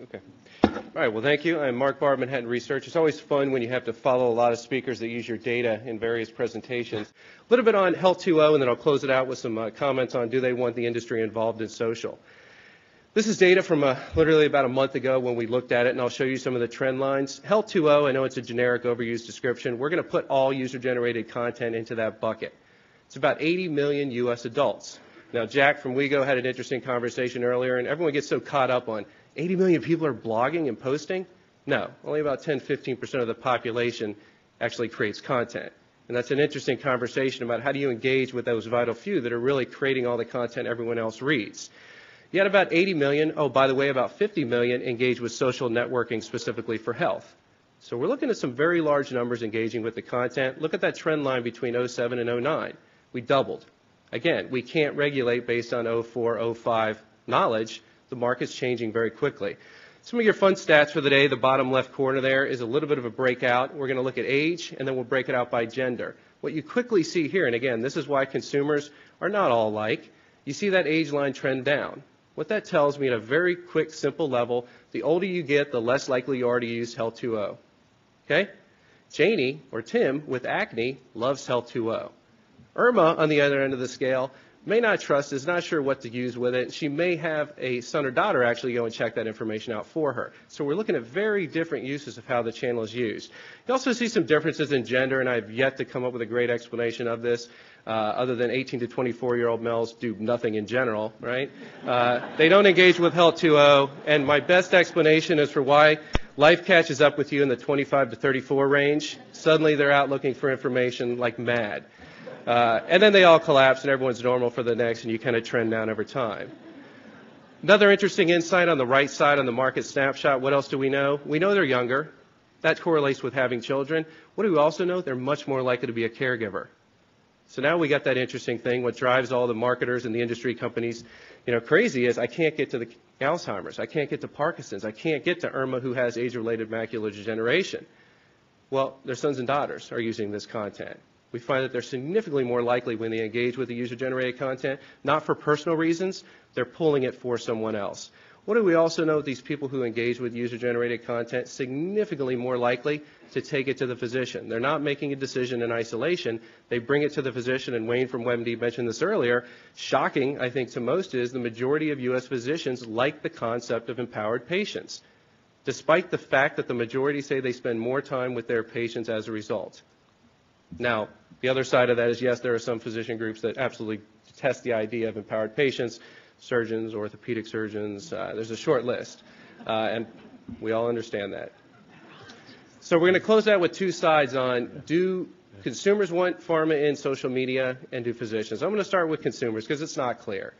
Okay. All right, well, thank you. I'm Mark Barr, Manhattan Research. It's always fun when you have to follow a lot of speakers that use your data in various presentations. A little bit on Health 2.0, and then I'll close it out with some comments on do they want the industry involved in social. This is data from literally about a month ago when we looked at it, and I'll show you some of the trend lines. Health 2.0, I know it's a generic overused description. We're going to put all user-generated content into that bucket. It's about 80 million U.S. adults. Now, Jack from WeGo had an interesting conversation earlier, and everyone gets so caught up on 80 million people are blogging and posting. No, only about 10-15% of the population actually creates content. And that's an interesting conversation about how do you engage with those vital few that are really creating all the content everyone else reads. You had about 80 million, oh, by the way, about 50 million engaged with social networking specifically for health. So we're looking at some very large numbers engaging with the content. Look at that trend line between 07 and 09. We doubled. Again, we can't regulate based on 04, 05 knowledge. The market's changing very quickly. Some of your fun stats for the day, the bottom left corner there is a little bit of a breakout. We're going to look at age, and then we'll break it out by gender. What you quickly see here, and again, this is why consumers are not all alike, you see that age line trend down. What that tells me at a very quick, simple level, the older you get, the less likely you are to use Health 2.0. Okay? Janie, or Tim, with acne, loves Health 2.0. Irma, on the other end of the scale, may not trust, is not sure what to use with it. She may have a son or daughter actually go and check that information out for her. So we're looking at very different uses of how the channel is used. You also see some differences in gender, and I've yet to come up with a great explanation of this, other than 18 to 24-year-old males do nothing in general, right? They don't engage with Health 2.0, and my best explanation is for why life catches up with you in the 25 to 34 range. Suddenly they're out looking for information like mad. And then they all collapse and everyone's normal for the next, and you kind of trend down over time. Another interesting insight on the right side on the market snapshot, what else do we know? We know they're younger. That correlates with having children. What do we also know? They're much more likely to be a caregiver. So now we got that interesting thing. What drives all the marketers and the industry companies, crazy is I can't get to the Alzheimer's. I can't get to Parkinson's. I can't get to Irma who has age-related macular degeneration. Well, their sons and daughters are using this content. We find that they're significantly more likely when they engage with the user-generated content, not for personal reasons, they're pulling it for someone else. What do we also know? These people who engage with user-generated content significantly more likely to take it to the physician. They're not making a decision in isolation. They bring it to the physician, and Wayne from WebMD mentioned this earlier. Shocking, I think, to most is the majority of U.S. physicians like the concept of empowered patients, despite the fact that the majority say they spend more time with their patients as a result. Now, the other side of that is, yes, there are some physician groups that absolutely detest the idea of empowered patients, surgeons, orthopedic surgeons. There's a short list, and we all understand that. So we're going to close out with two sides on do consumers want pharma in social media and do physicians. I'm going to start with consumers because it's not clear.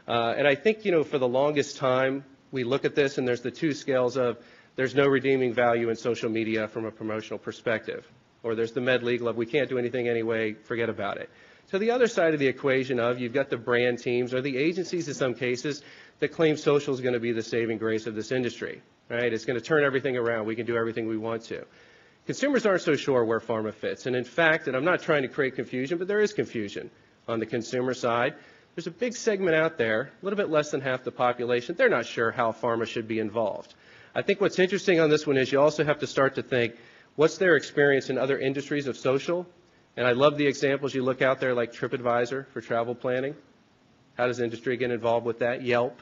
And I think, for the longest time, we look at this and there's the two scales of there's no redeeming value in social media from a promotional perspective. Or there's the med legal of we can't do anything anyway, forget about it. So the other side of the equation of you've got the brand teams or the agencies in some cases that claim social is going to be the saving grace of this industry, right? It's going to turn everything around. We can do everything we want to. Consumers aren't so sure where pharma fits. And in fact, and I'm not trying to create confusion, but there is confusion on the consumer side. There's a big segment out there, a little bit less than half the population. They're not sure how pharma should be involved. I think what's interesting on this one is you also have to start to think, what's their experience in other industries of social? And I love the examples you look out there like TripAdvisor for travel planning. How does industry get involved with that? Yelp,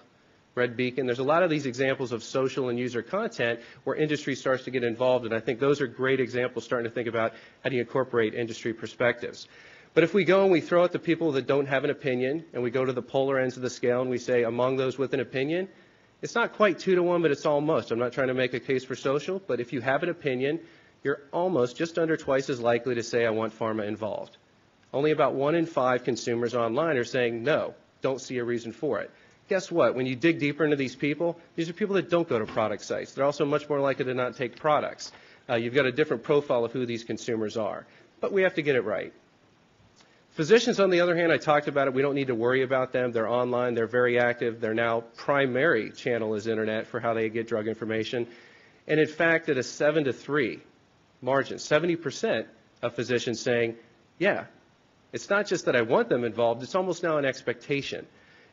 Red Beacon. There's a lot of these examples of social and user content where industry starts to get involved, and I think those are great examples starting to think about how do you incorporate industry perspectives. But if we go and we throw out the people that don't have an opinion and we go to the polar ends of the scale and we say among those with an opinion, it's not quite 2 to 1, but it's almost. I'm not trying to make a case for social, but if you have an opinion, you're almost just under twice as likely to say I want pharma involved. Only about 1 in 5 consumers online are saying no, don't see a reason for it. Guess what? When you dig deeper into these are people that don't go to product sites. They're also much more likely to not take products. You've got a different profile of who these consumers are. But we have to get it right. Physicians, on the other hand, I talked about it. We don't need to worry about them. They're online. They're very active. Their now primary channel is internet for how they get drug information. And in fact, at a 7 to 3 margin, 70% of physicians saying, yeah, it's not just that I want them involved, it's almost now an expectation.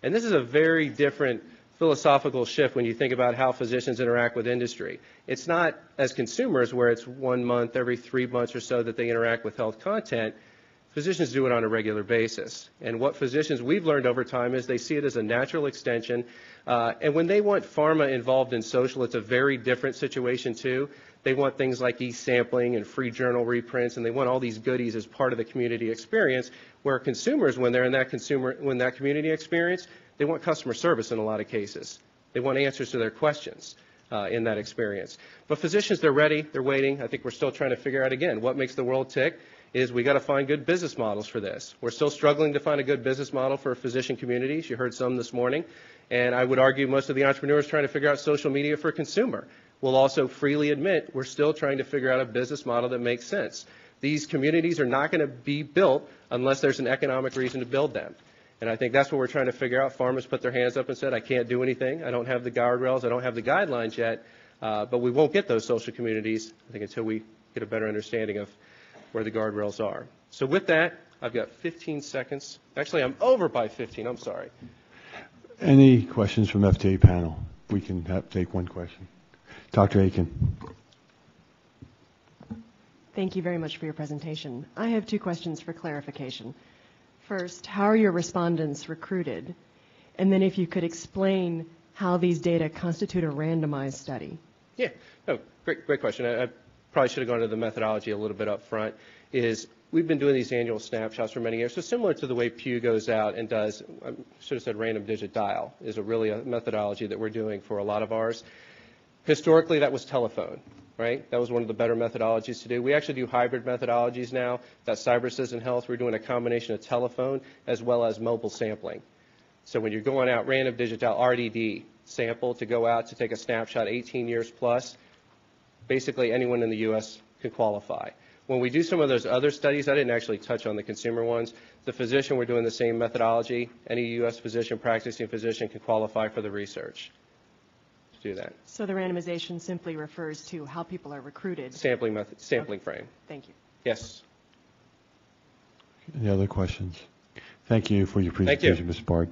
And this is a very different philosophical shift when you think about how physicians interact with industry. It's not as consumers where it's 1 month, every 3 months or so that they interact with health content. Physicians do it on a regular basis. And what physicians we've learned over time is they see it as a natural extension. And when they want pharma involved in social, it's a very different situation too. They want things like e-sampling and free journal reprints, and they want all these goodies as part of the community experience, where consumers, when they're in that community experience, they want customer service in a lot of cases. They want answers to their questions in that experience. But physicians, they're ready, they're waiting. I think we're still trying to figure out, again, what makes the world tick is we got to find good business models for this. We're still struggling to find a good business model for physician communities. You heard some this morning. And I would argue most of the entrepreneurs trying to figure out social media for consumer will also freely admit we're still trying to figure out a business model that makes sense. These communities are not going to be built unless there's an economic reason to build them. And I think that's what we're trying to figure out. Farmers put their hands up and said, I can't do anything. I don't have the guardrails. I don't have the guidelines yet. But we won't get those social communities, I think, until we get a better understanding of where the guardrails are. So with that, I've got 15 seconds. Actually, I'm over by 15. I'm sorry. Any questions from FDA panel? We can take one question. Dr. Aiken. Thank you very much for your presentation. I have 2 questions for clarification. First, how are your respondents recruited? And then if you could explain how these data constitute a randomized study. Yeah, no, great question. I probably should have gone to the methodology a little bit up front. We've been doing these annual snapshots for many years, so similar to the way Pew goes out and does, I should have said random digit dial, is really a methodology that we're doing for a lot of ours. Historically, that was telephone, right? That was one of the better methodologies to do. We actually do hybrid methodologies now. That's CyberCitizen Health. We're doing a combination of telephone as well as mobile sampling. So when you're going out, random digit dial, RDD sample to go out to take a snapshot 18 years plus, basically anyone in the U.S. can qualify. When we do some of those other studies, I didn't actually touch on the consumer ones. The physician, we're doing the same methodology. Any U.S. physician, practicing physician can qualify for the research to do that. So the randomization simply refers to how people are recruited. Sampling method, sampling frame. Thank you. Yes. Any other questions? Thank you for your presentation, Ms. Bard.